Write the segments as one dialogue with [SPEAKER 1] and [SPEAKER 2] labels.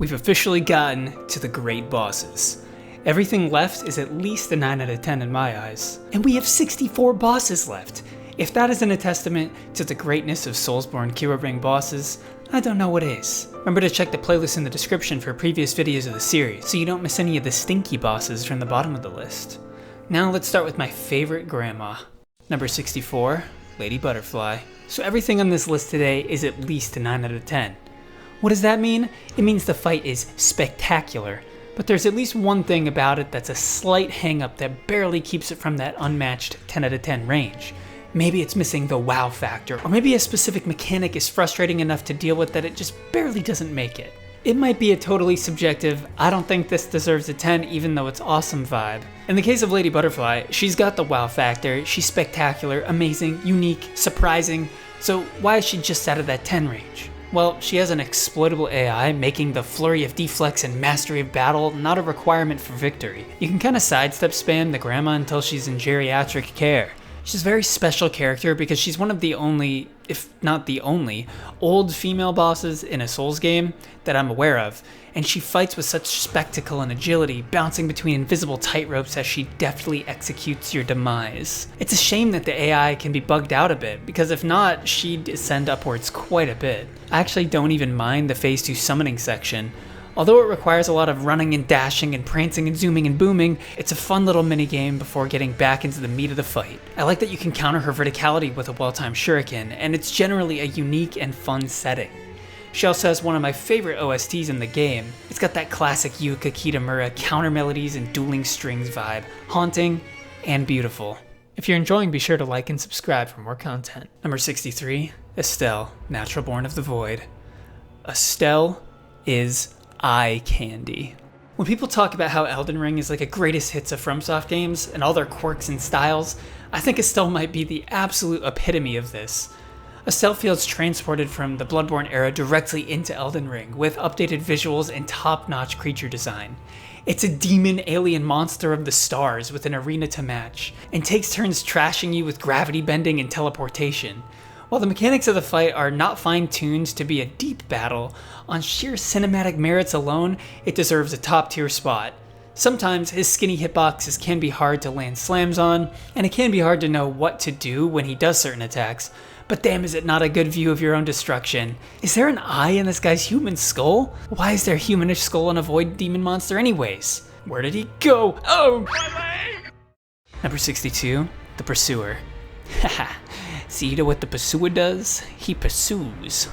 [SPEAKER 1] We've officially gotten to the great bosses. Everything left is at least a 9 out of 10 in my eyes. And we have 64 bosses left. If that isn't a testament to the greatness of Soulsborne Kira Ring bosses, I don't know what is. Remember to check the playlist in the description for previous videos of the series, so you don't miss any of the stinky bosses from the bottom of the list. Now let's start with my favorite grandma. Number 64, Lady Butterfly. So everything on this list today is at least a 9 out of 10. What does that mean? It means the fight is spectacular, but there's at least one thing about it that's a slight hang-up that barely keeps it from that unmatched 10 out of 10 range. Maybe it's missing the wow factor, or maybe a specific mechanic is frustrating enough to deal with that it just barely doesn't make it. It might be a totally subjective, I don't think this deserves a 10 even though it's awesome vibe. In the case of Lady Butterfly, she's got the wow factor, she's spectacular, amazing, unique, surprising, so why is she just out of that 10 range? Well, she has an exploitable AI, making the flurry of deflex and mastery of battle not a requirement for victory. You can kinda sidestep spam the grandma until she's in geriatric care. She's a very special character because she's one of the only, if not the only, old female bosses in a Souls game that I'm aware of, and she fights with such spectacle and agility, bouncing between invisible tightropes as she deftly executes your demise. It's a shame that the AI can be bugged out a bit, because if not, she'd ascend upwards quite a bit. I actually don't even mind the Phase 2 summoning section. Although it requires a lot of running and dashing and prancing and zooming and booming, it's a fun little minigame before getting back into the meat of the fight. I like that you can counter her verticality with a well-timed shuriken, and it's generally a unique and fun setting. She also has one of my favorite OSTs in the game. It's got that classic Yuka Kitamura counter melodies and dueling strings vibe, haunting and beautiful. If you're enjoying, be sure to like and subscribe for more content. Number 63, Estelle, Natural Born of the Void. Estelle is eye candy. When people talk about how Elden Ring is like a greatest hits of FromSoft games and all their quirks and styles, I think Estelle might be the absolute epitome of this. Estelle feels transported from the Bloodborne era directly into Elden Ring with updated visuals and top-notch creature design. It's a demon alien monster of the stars with an arena to match, and takes turns trashing you with gravity bending and teleportation. While the mechanics of the fight are not fine-tuned to be a deep battle, on sheer cinematic merits alone, it deserves a top-tier spot. Sometimes his skinny hitboxes can be hard to land slams on, and it can be hard to know what to do when he does certain attacks, but damn is it not a good view of your own destruction. Is there an eye in this guy's human skull? Why is there a humanish skull on a void demon monster anyways? Where did he go? Oh! Number 62, the Pursuer. Haha. See to what the Pursuer does? He pursues.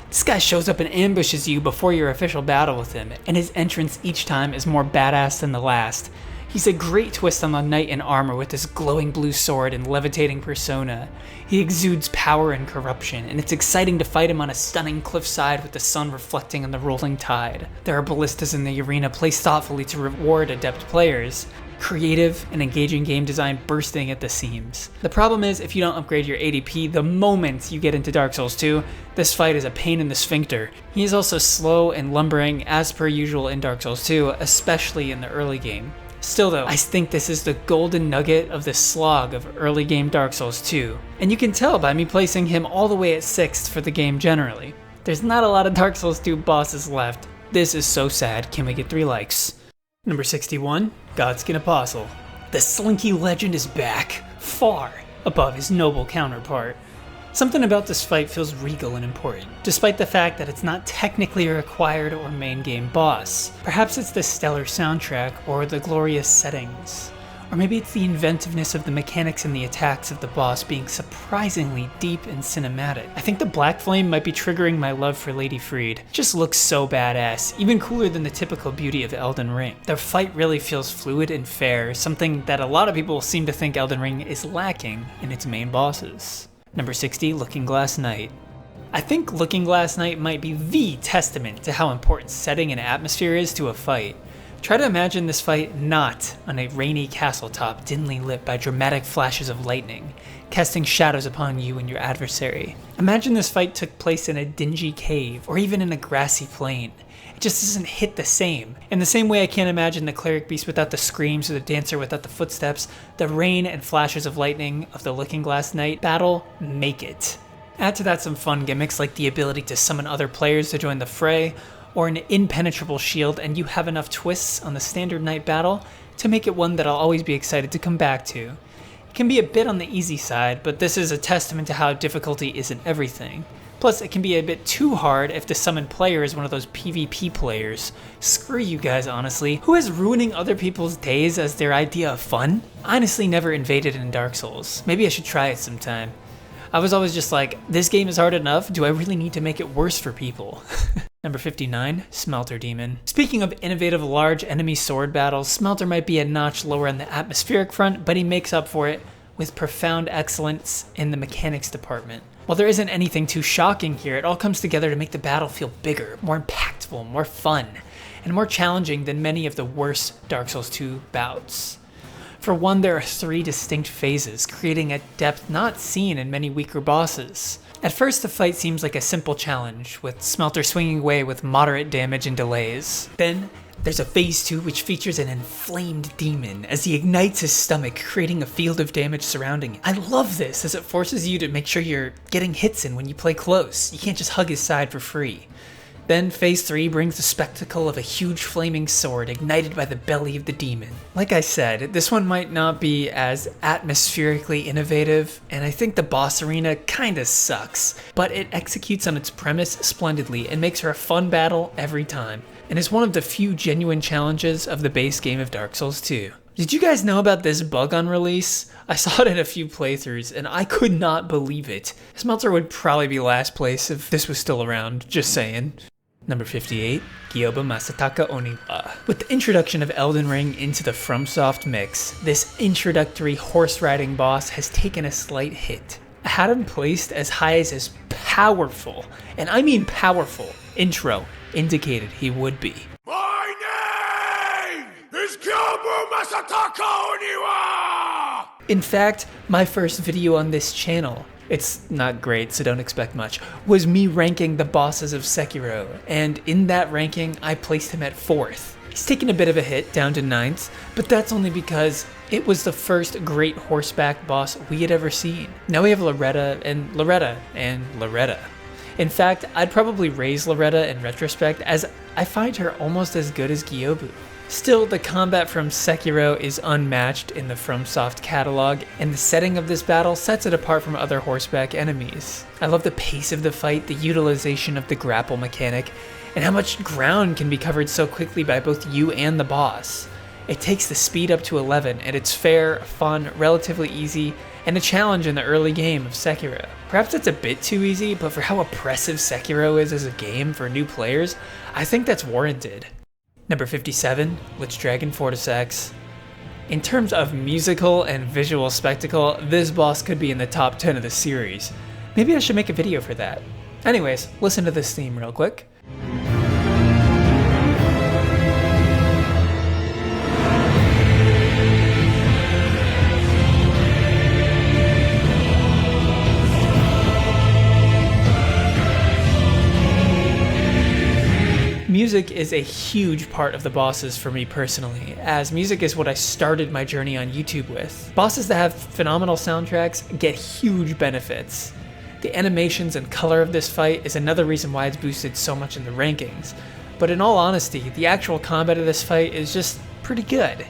[SPEAKER 1] This guy shows up and ambushes you before your official battle with him, and his entrance each time is more badass than the last. He's a great twist on the knight in armor with his glowing blue sword and levitating persona. He exudes power and corruption, and it's exciting to fight him on a stunning cliffside with the sun reflecting on the rolling tide. There are ballistas in the arena placed thoughtfully to reward adept players. Creative and engaging game design bursting at the seams. The problem is, if you don't upgrade your ADP the moment you get into Dark Souls 2, this fight is a pain in the sphincter. He is also slow and lumbering as per usual in Dark Souls 2, especially in the early game. Still though, I think this is the golden nugget of the slog of early game Dark Souls 2, and you can tell by me placing him all the way at 6th for the game generally. There's not a lot of Dark Souls 2 bosses left. This is so sad, can we get 3 likes? Number 61, Godskin Apostle. The slinky legend is back, far above his noble counterpart. Something about this fight feels regal and important, despite the fact that it's not technically a required or main game boss. Perhaps it's the stellar soundtrack or the glorious settings. Or maybe it's the inventiveness of the mechanics and the attacks of the boss being surprisingly deep and cinematic. I think the Black Flame might be triggering my love for Lady Fried. It just looks so badass, even cooler than the typical beauty of Elden Ring. The fight really feels fluid and fair, something that a lot of people seem to think Elden Ring is lacking in its main bosses. Number 60, Looking Glass Knight. I think Looking Glass Knight might be the testament to how important setting and atmosphere is to a fight. Try to imagine this fight not on a rainy castle top dimly lit by dramatic flashes of lightning, casting shadows upon you and your adversary. Imagine this fight took place in a dingy cave, or even in a grassy plain. It just doesn't hit the same. In the same way I can't imagine the cleric beast without the screams or the dancer without the footsteps, the rain and flashes of lightning of the Looking Glass Knight battle make it. Add to that some fun gimmicks like the ability to summon other players to join the fray, or an impenetrable shield, and you have enough twists on the standard knight battle to make it one that I'll always be excited to come back to. It can be a bit on the easy side, but this is a testament to how difficulty isn't everything. Plus, it can be a bit too hard if the summoned player is one of those PvP players. Screw you guys, honestly. Who has ruining other people's days as their idea of fun? I honestly never invaded in Dark Souls. Maybe I should try it sometime. I was always just like, this game is hard enough, do I really need to make it worse for people? Number 59, Smelter Demon. Speaking of innovative large enemy sword battles, Smelter might be a notch lower on the atmospheric front, but he makes up for it with profound excellence in the mechanics department. While there isn't anything too shocking here, it all comes together to make the battle feel bigger, more impactful, more fun, and more challenging than many of the worst Dark Souls 2 bouts. For one, there are 3 distinct phases, creating a depth not seen in many weaker bosses. At first, the fight seems like a simple challenge, with Smelter swinging away with moderate damage and delays. Then, there's a phase 2 which features an inflamed demon as he ignites his stomach, creating a field of damage surrounding it. I love this as it forces you to make sure you're getting hits in when you play close. You can't just hug his side for free. Then phase 3 brings the spectacle of a huge flaming sword ignited by the belly of the demon. Like I said, this one might not be as atmospherically innovative, and I think the boss arena kinda sucks, but it executes on its premise splendidly and makes for a fun battle every time, and is one of the few genuine challenges of the base game of Dark Souls 2. Did you guys know about this bug on release? I saw it in a few playthroughs, and I could not believe it. Smelter would probably be last place if this was still around, just saying. Number 58, Gyoba Masataka Oniwa. With the introduction of Elden Ring into the FromSoft mix, this introductory horse-riding boss has taken a slight hit. I had him placed as high as his powerful, and I mean powerful, intro indicated he would be.
[SPEAKER 2] My name is Gyoba Masataka Oniwa!
[SPEAKER 1] In fact, my first video on this channel, it's not great, so don't expect much, was me ranking the bosses of Sekiro, and in that ranking, I placed him at 4th. He's taken a bit of a hit, down to 9th, but that's only because it was the first great horseback boss we had ever seen. Now we have Loretta and Loretta and Loretta. In fact, I'd probably raise Loretta in retrospect, as I find her almost as good as Gyobu. Still, the combat from Sekiro is unmatched in the FromSoft catalog, and the setting of this battle sets it apart from other horseback enemies. I love the pace of the fight, the utilization of the grapple mechanic, and how much ground can be covered so quickly by both you and the boss. It takes the speed up to 11, and it's fair, fun, relatively easy, and a challenge in the early game of Sekiro. Perhaps it's a bit too easy, but for how oppressive Sekiro is as a game for new players, I think that's warranted. Number 57, Lich Dragon Fortisax. In terms of musical and visual spectacle, this boss could be in the top 10 of the series. Maybe I should make a video for that. Anyways, listen to this theme real quick. Music is a huge part of the bosses for me personally, as music is what I started my journey on YouTube with. Bosses that have phenomenal soundtracks get huge benefits. The animations and color of this fight is another reason why it's boosted so much in the rankings. But in all honesty, the actual combat of this fight is just pretty good.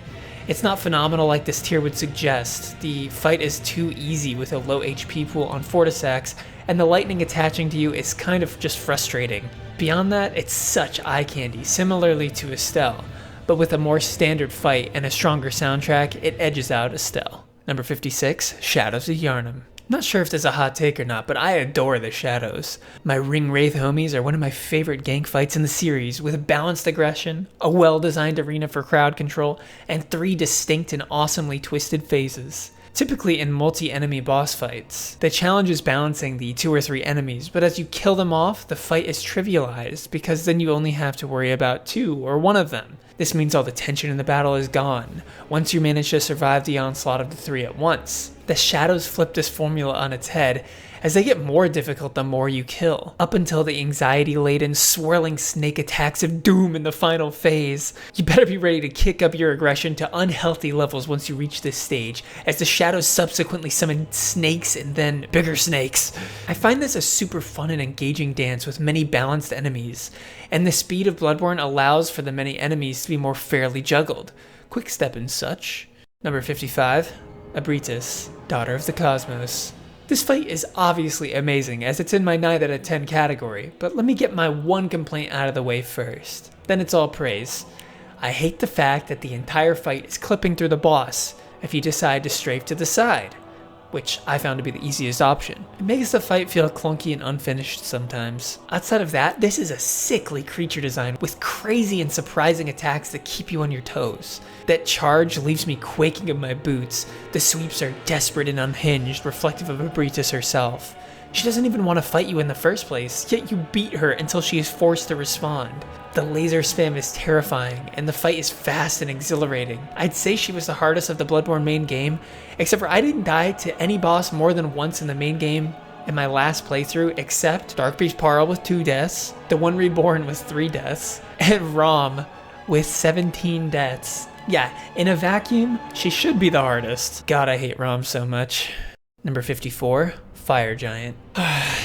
[SPEAKER 1] It's not phenomenal like this tier would suggest. The fight is too easy with a low HP pool on Fortisax, and the lightning attaching to you is kind of just frustrating. Beyond that, it's such eye candy, similarly to Estelle, but with a more standard fight and a stronger soundtrack, it edges out Estelle. Number 56, Shadows of Yharnam. Not sure if this is a hot take or not, but I adore the Shadows. My Ring Wraith homies are one of my favorite gank fights in the series, with balanced aggression, a well-designed arena for crowd control, and 3 distinct and awesomely twisted phases. Typically in multi-enemy boss fights, the challenge is balancing the 2 or 3 enemies, but as you kill them off, the fight is trivialized because then you only have to worry about 2 or 1 of them. This means all the tension in the battle is gone, once you manage to survive the onslaught of the 3 at once. The shadows flip this formula on its head, as they get more difficult the more you kill, up until the anxiety-laden, swirling snake attacks of doom in the final phase. You better be ready to kick up your aggression to unhealthy levels once you reach this stage, as the shadows subsequently summon snakes and then bigger snakes. I find this a super fun and engaging dance with many balanced enemies, and the speed of Bloodborne allows for the many enemies to be more fairly juggled. Quick step and such. Number 55, Abritus, Daughter of the Cosmos. This fight is obviously amazing, as it's in my 9 out of 10 category, but let me get my one complaint out of the way first. Then it's all praise. I hate the fact that the entire fight is clipping through the boss if you decide to strafe to the side, which I found to be the easiest option. It makes the fight feel clunky and unfinished sometimes. Outside of that, this is a sickly creature design with crazy and surprising attacks that keep you on your toes. That charge leaves me quaking in my boots. The sweeps are desperate and unhinged, reflective of Abritus herself. She doesn't even want to fight you in the first place, yet you beat her until she is forced to respond. The laser spam is terrifying, and the fight is fast and exhilarating. I'd say she was the hardest of the Bloodborne main game, except for I didn't die to any boss more than once in the main game in my last playthrough, except Dark Priest Parl with 2 deaths, the One Reborn with 3 deaths, and Rom with 17 deaths. Yeah, in a vacuum, she should be the hardest. God, I hate Rom so much. Number 54, Fire Giant.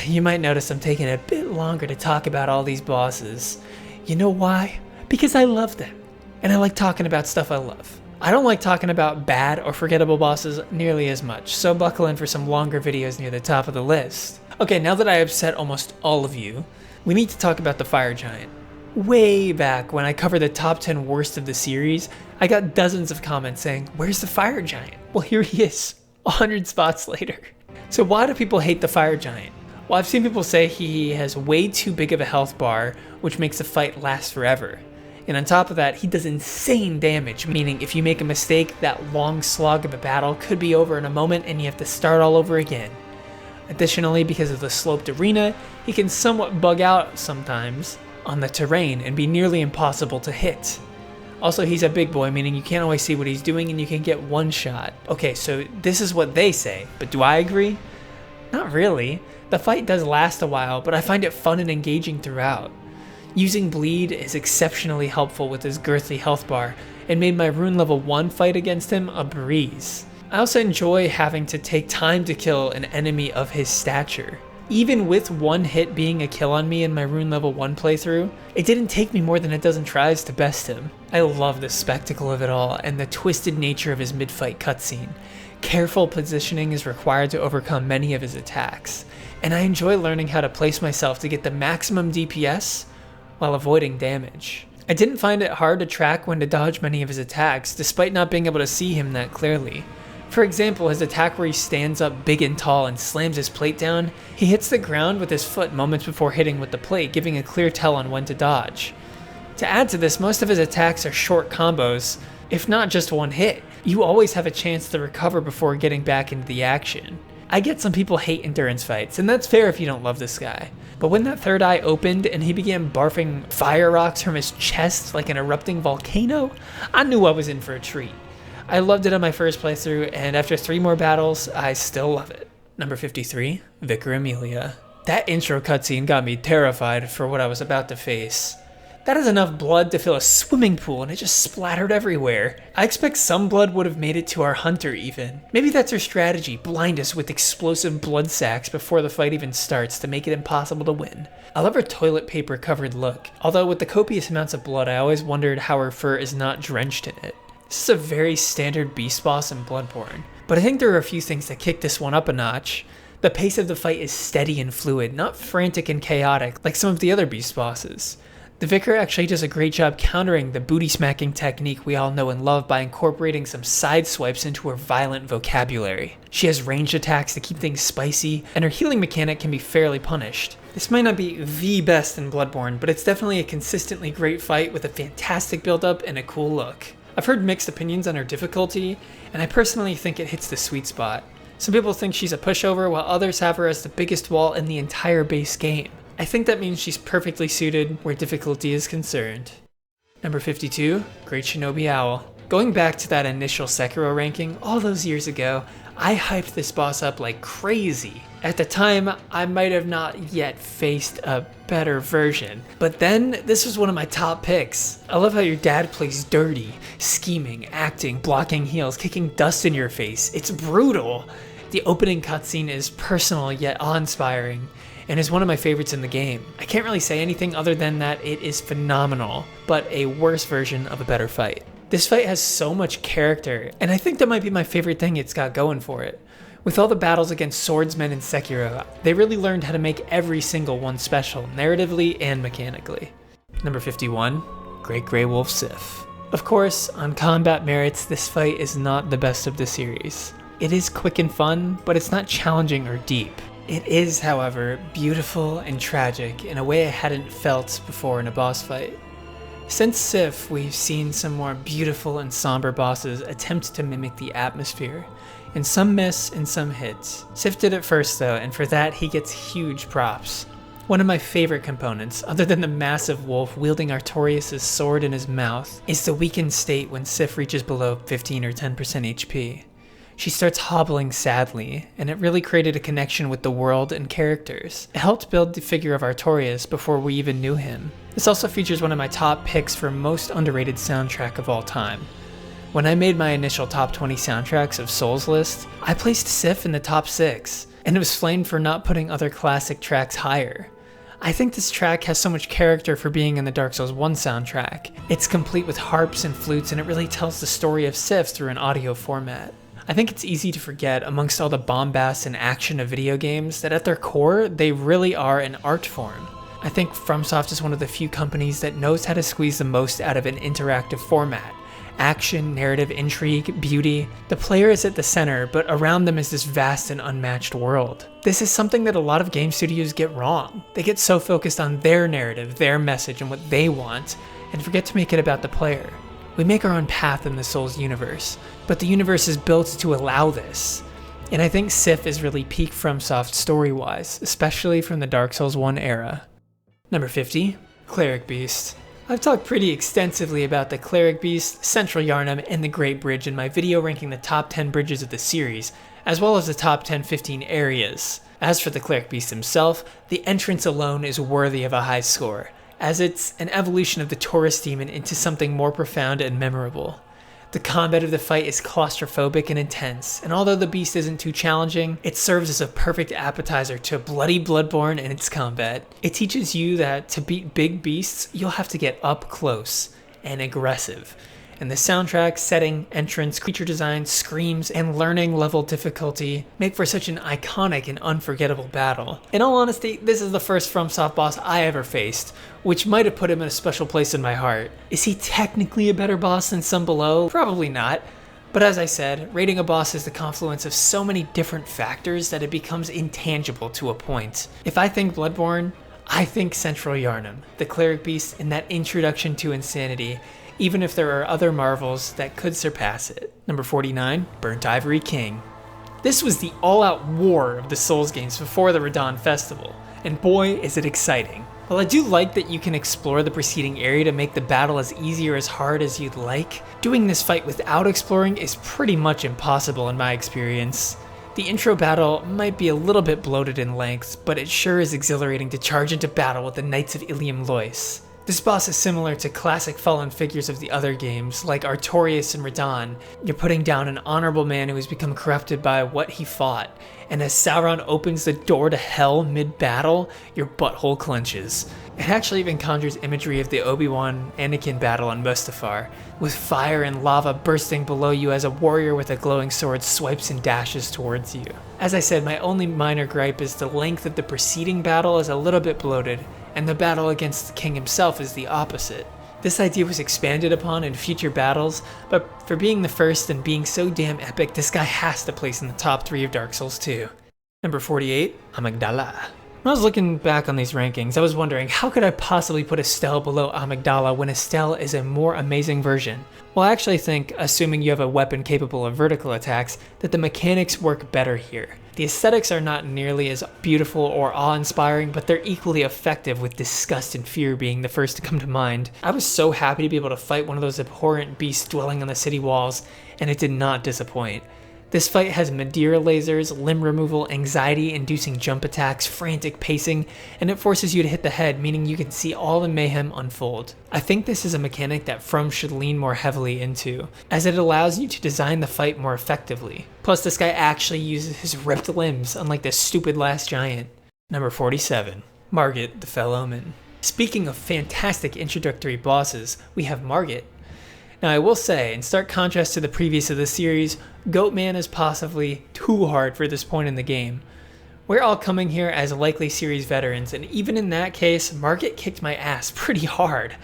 [SPEAKER 1] You might notice I'm taking a bit longer to talk about all these bosses. You know why? Because I love them, and I like talking about stuff I love. I don't like talking about bad or forgettable bosses nearly as much, so buckle in for some longer videos near the top of the list. Okay, now that I upset almost all of you, we need to talk about the Fire Giant. Way back when I covered the top 10 worst of the series, I got dozens of comments saying, "Where's the Fire Giant?" Well, here he is, 100 spots later. So why do people hate the Fire Giant? Well, I've seen people say he has way too big of a health bar, which makes the fight last forever. And on top of that, he does insane damage, meaning if you make a mistake, that long slog of a battle could be over in a moment and you have to start all over again. Additionally, because of the sloped arena, he can somewhat bug out sometimes on the terrain and be nearly impossible to hit. Also, he's a big boy, meaning you can't always see what he's doing and you can get one shot. Okay, so this is what they say, but do I agree? Not really. The fight does last a while, but I find it fun and engaging throughout. Using bleed is exceptionally helpful with his girthy health bar, and made my rune level 1 fight against him a breeze. I also enjoy having to take time to kill an enemy of his stature. Even with one hit being a kill on me in my rune level 1 playthrough, it didn't take me more than a dozen tries to best him. I love the spectacle of it all and the twisted nature of his mid-fight cutscene. Careful positioning is required to overcome many of his attacks, and I enjoy learning how to place myself to get the maximum DPS while avoiding damage. I didn't find it hard to track when to dodge many of his attacks, despite not being able to see him that clearly. For example, his attack where he stands up big and tall and slams his plate down, he hits the ground with his foot moments before hitting with the plate, giving a clear tell on when to dodge. To add to this, most of his attacks are short combos, if not just one hit. You always have a chance to recover before getting back into the action. I get some people hate endurance fights, and that's fair if you don't love this guy. But when that third eye opened and he began barfing fire rocks from his chest like an erupting volcano, I knew I was in for a treat. I loved it on my first playthrough, and after 3 more battles, I still love it. Number 53, Vicar Amelia. That intro cutscene got me terrified for what I was about to face. That is enough blood to fill a swimming pool, and it just splattered everywhere. I expect some blood would have made it to our hunter even. Maybe that's her strategy, blind us with explosive blood sacs before the fight even starts to make it impossible to win. I love her toilet paper covered look, although with the copious amounts of blood I always wondered how her fur is not drenched in it. This is a very standard beast boss in Bloodborne, but I think there are a few things that kick this one up a notch. The pace of the fight is steady and fluid, not frantic and chaotic like some of the other beast bosses. The Vicar actually does a great job countering the booty smacking technique we all know and love by incorporating some side swipes into her violent vocabulary. She has ranged attacks to keep things spicy, and her healing mechanic can be fairly punished. This might not be the best in Bloodborne, but it's definitely a consistently great fight with a fantastic build-up and a cool look. I've heard mixed opinions on her difficulty, and I personally think it hits the sweet spot. Some people think she's a pushover, while others have her as the biggest wall in the entire base game. I think that means she's perfectly suited where difficulty is concerned. Number 52, Great Shinobi Owl. Going back to that initial Sekiro ranking all those years ago, I hyped this boss up like crazy. At the time, I might have not yet faced a better version, but then this was one of my top picks. I love how your dad plays dirty, scheming, acting, blocking heals, kicking dust in your face. It's brutal. The opening cutscene is personal yet awe-inspiring, and is one of my favorites in the game. I can't really say anything other than that it is phenomenal, but a worse version of a better fight. This fight has so much character, and I think that might be my favorite thing it's got going for it. With all the battles against swordsmen in Sekiro, they really learned how to make every single one special, narratively and mechanically. Number 51, Great Grey Wolf Sif. Of course, on combat merits, this fight is not the best of the series. It is quick and fun, but it's not challenging or deep. It is, however, beautiful and tragic in a way I hadn't felt before in a boss fight. Since Sif, we've seen some more beautiful and somber bosses attempt to mimic the atmosphere, and some miss and some hit. Sif did it first though, and for that he gets huge props. One of my favorite components, other than the massive wolf wielding Artorias' sword in his mouth, is the weakened state when Sif reaches below 15 or 10% HP. She starts hobbling sadly, and it really created a connection with the world and characters. It helped build the figure of Artorias before we even knew him. This also features one of my top picks for most underrated soundtrack of all time. When I made my initial top 20 soundtracks of Souls list, I placed Sif in the top 6, and it was flamed for not putting other classic tracks higher. I think this track has so much character for being in the Dark Souls 1 soundtrack. It's complete with harps and flutes, and it really tells the story of Sif through an audio format. I think it's easy to forget, amongst all the bombast and action of video games, that at their core, they really are an art form. I think FromSoft is one of the few companies that knows how to squeeze the most out of an interactive format. Action, narrative, intrigue, beauty. The player is at the center, but around them is this vast and unmatched world. This is something that a lot of game studios get wrong. They get so focused on their narrative, their message, and what they want, and forget to make it about the player. We make our own path in the Souls universe, but the universe is built to allow this. And I think Sif is really peak FromSoft story-wise, especially from the Dark Souls 1 era. Number 50, Cleric Beast. I've talked pretty extensively about the Cleric Beast, Central Yharnam, and the Great Bridge in my video ranking the top 10 bridges of the series, as well as the top 10-15 areas. As for the Cleric Beast himself, the entrance alone is worthy of a high score, as it's an evolution of the Taurus demon into something more profound and memorable. The combat of the fight is claustrophobic and intense, and although the beast isn't too challenging, it serves as a perfect appetizer to bloody Bloodborne and its combat. It teaches you that to beat big beasts, you'll have to get up close and aggressive. And the soundtrack, setting, entrance, creature design, screams, and learning level difficulty make for such an iconic and unforgettable battle. In all honesty, this is the first FromSoft boss I ever faced, which might have put him in a special place in my heart. Is he technically a better boss than some below? Probably not. But as I said, rating a boss is the confluence of so many different factors that it becomes intangible to a point. If I think Bloodborne, I think Central Yharnam, the Cleric Beast, and that introduction to insanity, even if there are other marvels that could surpass it. Number 49, Burnt Ivory King. This was the all-out war of the Souls games before the Radon Festival, and boy is it exciting. While I do like that you can explore the preceding area to make the battle as easy or as hard as you'd like, doing this fight without exploring is pretty much impossible in my experience. The intro battle might be a little bit bloated in length, but it sure is exhilarating to charge into battle with the Knights of Ilium Lois. This boss is similar to classic fallen figures of the other games, like Artorias and Radon. You're putting down an honorable man who has become corrupted by what he fought, and as Sauron opens the door to hell mid-battle, your butthole clenches. It actually even conjures imagery of the Obi-Wan-Anakin battle on Mustafar, with fire and lava bursting below you as a warrior with a glowing sword swipes and dashes towards you. As I said, my only minor gripe is the length of the preceding battle is a little bit bloated, and the battle against the king himself is the opposite. This idea was expanded upon in future battles, but for being the first and being so damn epic, this guy has to place in the top 3 of Dark Souls 2. Number 48, Amygdala. When I was looking back on these rankings, I was wondering, how could I possibly put Estelle below Amygdala when Estelle is a more amazing version? Well, I actually think, assuming you have a weapon capable of vertical attacks, that the mechanics work better here. The aesthetics are not nearly as beautiful or awe-inspiring, but they're equally effective, with disgust and fear being the first to come to mind. I was so happy to be able to fight one of those abhorrent beasts dwelling on the city walls, and it did not disappoint. This fight has Madeira lasers, limb removal, anxiety-inducing jump attacks, frantic pacing, and it forces you to hit the head, meaning you can see all the mayhem unfold. I think this is a mechanic that From should lean more heavily into, as it allows you to design the fight more effectively. Plus, this guy actually uses his ripped limbs, unlike this stupid last giant. Number 47. Margit, the Fell Omen. Speaking of fantastic introductory bosses, we have Margit. Now I will say, in stark contrast to the previous of the series, Goatman is possibly too hard for this point in the game. We're all coming here as likely series veterans, and even in that case, Margit kicked my ass pretty hard.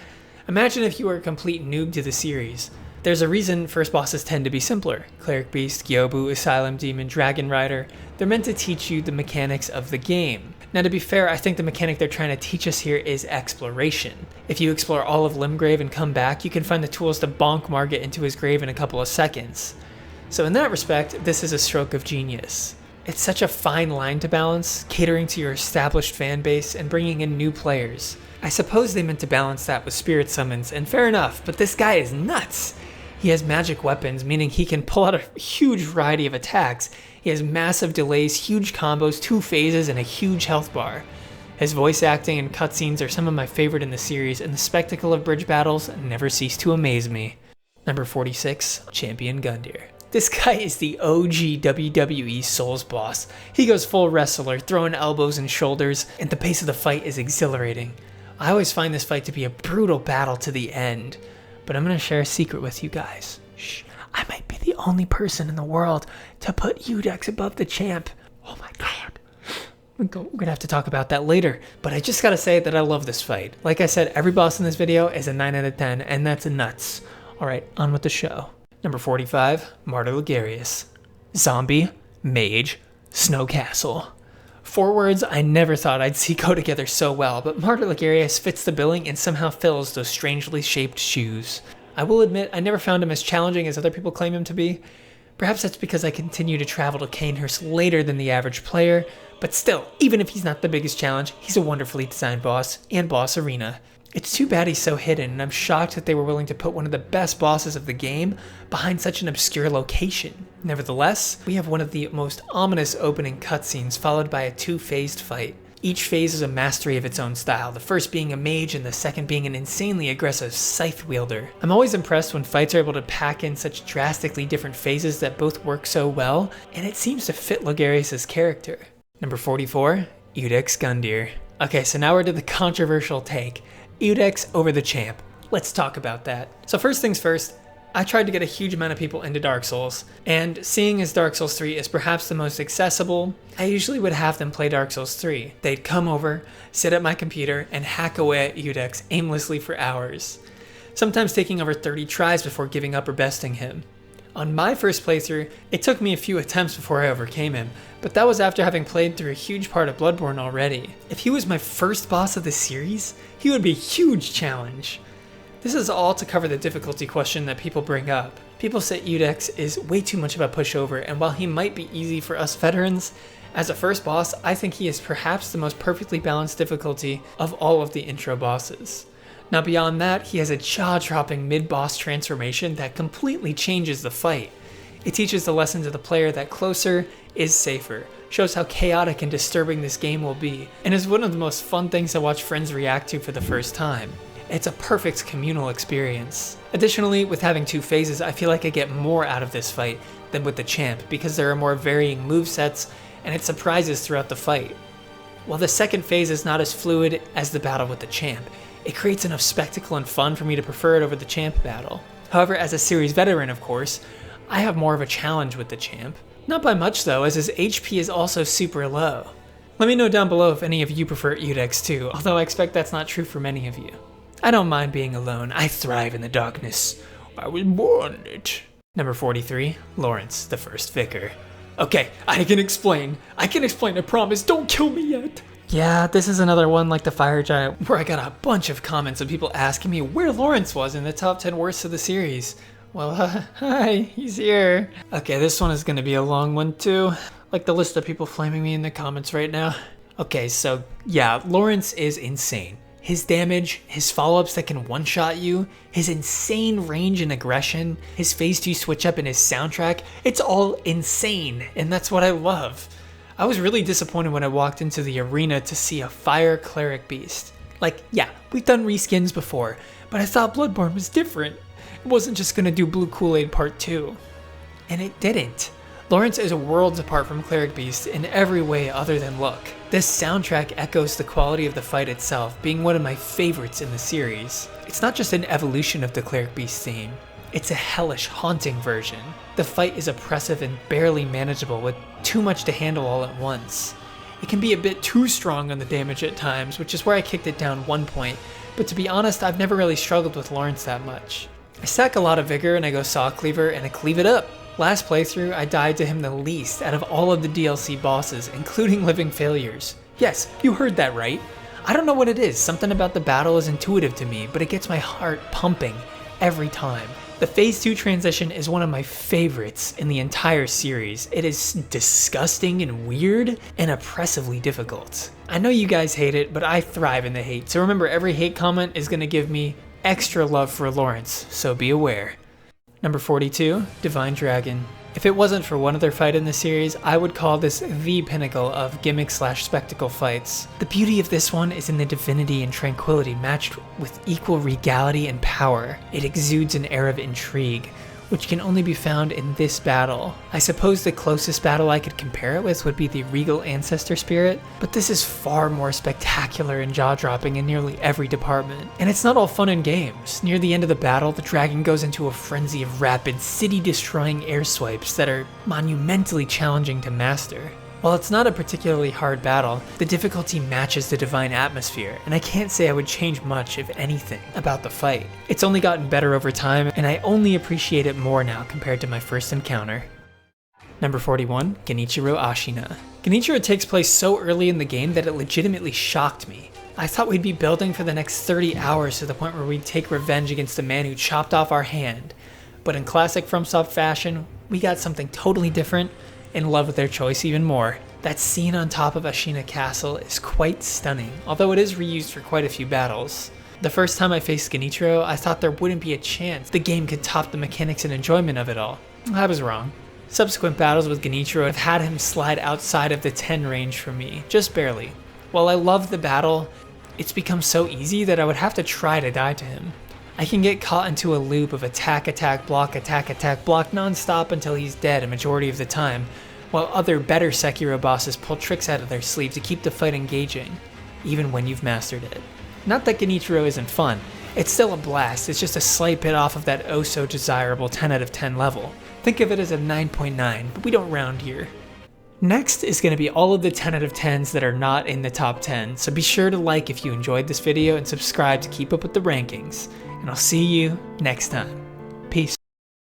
[SPEAKER 1] Imagine if you were a complete noob to the series. There's a reason first bosses tend to be simpler. Cleric Beast, Gyobu, Asylum Demon, Dragon Rider. They're meant to teach you the mechanics of the game. Now to be fair, I think the mechanic they're trying to teach us here is exploration. If you explore all of Limgrave and come back, you can find the tools to bonk Margit into his grave in a couple of seconds. So in that respect, this is a stroke of genius. It's such a fine line to balance, catering to your established fan base and bringing in new players. I suppose they meant to balance that with spirit summons, and fair enough, but this guy is nuts! He has magic weapons, meaning he can pull out a huge variety of attacks. He has massive delays, huge combos, 2 phases, and a huge health bar. His voice acting and cutscenes are some of my favorite in the series, and the spectacle of bridge battles never cease to amaze me. Number 46, Champion Gundyr. This guy is the OG WWE Souls boss. He goes full wrestler, throwing elbows and shoulders, and the pace of the fight is exhilarating. I always find this fight to be a brutal battle to the end. But I'm going to share a secret with you guys. Shh. I might be the only person in the world to put Iudex above the champ. Oh my god. We're going to have to talk about that later. But I just got to say that I love this fight. Like I said, every boss in this video is a 9 out of 10, and that's nuts. Alright, on with the show. Number 45, Martyr Ligarius. Zombie, Mage, Snow Castle. 4 words I never thought I'd see go together so well, but Martyr Ligarius fits the billing and somehow fills those strangely shaped shoes. I will admit I never found him as challenging as other people claim him to be. Perhaps that's because I continue to travel to Canehurst later than the average player, but still, even if he's not the biggest challenge, he's a wonderfully designed boss and boss arena. It's too bad he's so hidden, and I'm shocked that they were willing to put one of the best bosses of the game behind such an obscure location. Nevertheless, we have one of the most ominous opening cutscenes followed by a 2-phased fight. Each phase is a mastery of its own style, the first being a mage and the second being an insanely aggressive scythe wielder. I'm always impressed when fights are able to pack in such drastically different phases that both work so well, and it seems to fit Ligarius' character. Number 44, Iudex Gundyr. Okay, so now we're to the controversial take. Iudex over the champ. Let's talk about that. So first things first, I tried to get a huge amount of people into Dark Souls, and seeing as Dark Souls 3 is perhaps the most accessible, I usually would have them play Dark Souls 3. They'd come over, sit at my computer, and hack away at Iudex aimlessly for hours, sometimes taking over 30 tries before giving up or besting him. On my first playthrough, it took me a few attempts before I overcame him, but that was after having played through a huge part of Bloodborne already. If he was my first boss of the series, he would be a huge challenge. This is all to cover the difficulty question that people bring up. People say Iudex is way too much of a pushover, and while he might be easy for us veterans, as a first boss, I think he is perhaps the most perfectly balanced difficulty of all of the intro bosses. Now beyond that, he has a jaw-dropping mid-boss transformation that completely changes the fight. It teaches the lesson to the player that closer is safer, shows how chaotic and disturbing this game will be, and is one of the most fun things to watch friends react to for the first time. It's a perfect communal experience. Additionally, with having 2 phases, I feel like I get more out of this fight than with the champ because there are more varying movesets and it surprises throughout the fight. While the second phase is not as fluid as the battle with the champ, it creates enough spectacle and fun for me to prefer it over the champ battle. However, as a series veteran, of course, I have more of a challenge with the champ. Not by much though, as his HP is also super low. Let me know down below if any of you prefer Iudex too, although I expect that's not true for many of you. I don't mind being alone, I thrive in the darkness. I was born in it. Number 43, Laurence, the First Vicar. Okay, I can explain, I promise, don't kill me yet. Yeah, this is another one like the Fire Giant, where I got a bunch of comments of people asking me where Laurence was in the top 10 worst of the series. Well, hi, he's here. Okay, this one is gonna be a long one too. Like the list of people flaming me in the comments right now. Okay, so yeah, Laurence is insane. His damage, his follow-ups that can one-shot you, his insane range and aggression, his phase 2 switch up and his soundtrack, it's all insane, and that's what I love. I was really disappointed when I walked into the arena to see a fire cleric beast. Like, yeah, we've done reskins before, but I thought Bloodborne was different. It wasn't just gonna do Blue Kool-Aid Part 2. And it didn't. Laurence is worlds apart from Cleric Beast in every way other than look. This soundtrack echoes the quality of the fight itself, being one of my favorites in the series. It's not just an evolution of the Cleric Beast theme, it's a hellish, haunting version. The fight is oppressive and barely manageable with too much to handle all at once. It can be a bit too strong on the damage at times, which is where I kicked it down 1 point, but to be honest, I've never really struggled with Laurence that much. I stack a lot of vigor and I go Saw Cleaver and I cleave it up. Last playthrough, I died to him the least out of all of the DLC bosses, including Living Failures. Yes, you heard that right. I don't know what it is, something about the battle is intuitive to me, but it gets my heart pumping every time. The Phase 2 transition is one of my favorites in the entire series. It is disgusting and weird and oppressively difficult. I know you guys hate it, but I thrive in the hate, so remember every hate comment is going to give me extra love for Laurence, so be aware. Number 42, Divine Dragon. If it wasn't for one other fight in the series, I would call this the pinnacle of gimmick/spectacle fights. The beauty of this one is in the divinity and tranquility matched with equal regality and power. It exudes an air of intrigue, which can only be found in this battle. I suppose the closest battle I could compare it with would be the Regal Ancestor Spirit, but this is far more spectacular and jaw-dropping in nearly every department. And it's not all fun and games. Near the end of the battle, the dragon goes into a frenzy of rapid, city-destroying air swipes that are monumentally challenging to master. While it's not a particularly hard battle, the difficulty matches the divine atmosphere, and I can't say I would change much, if anything, about the fight. It's only gotten better over time, and I only appreciate it more now compared to my first encounter. Number 41, Genichiro Ashina. Genichiro takes place so early in the game that it legitimately shocked me. I thought we'd be building for the next 30 hours to the point where we'd take revenge against the man who chopped off our hand. But in classic FromSoft fashion, we got something totally different, and love with their choice even more. That scene on top of Ashina Castle is quite stunning, although it is reused for quite a few battles. The first time I faced Genichiro, I thought there wouldn't be a chance the game could top the mechanics and enjoyment of it all. I was wrong. Subsequent battles with Genichiro have had him slide outside of the 10 range for me, just barely. While I love the battle, it's become so easy that I would have to try to die to him. I can get caught into a loop of attack, block non-stop until he's dead a majority of the time, while other better Sekiro bosses pull tricks out of their sleeve to keep the fight engaging, even when you've mastered it. Not that Genichiro isn't fun, it's still a blast, it's just a slight bit off of that oh so desirable 10 out of 10 level. Think of it as a 9.9, but we don't round here. Next is going to be all of the 10 out of 10s that are not in the top 10, so be sure to like if you enjoyed this video and subscribe to keep up with the rankings. And I'll see you next time. Peace.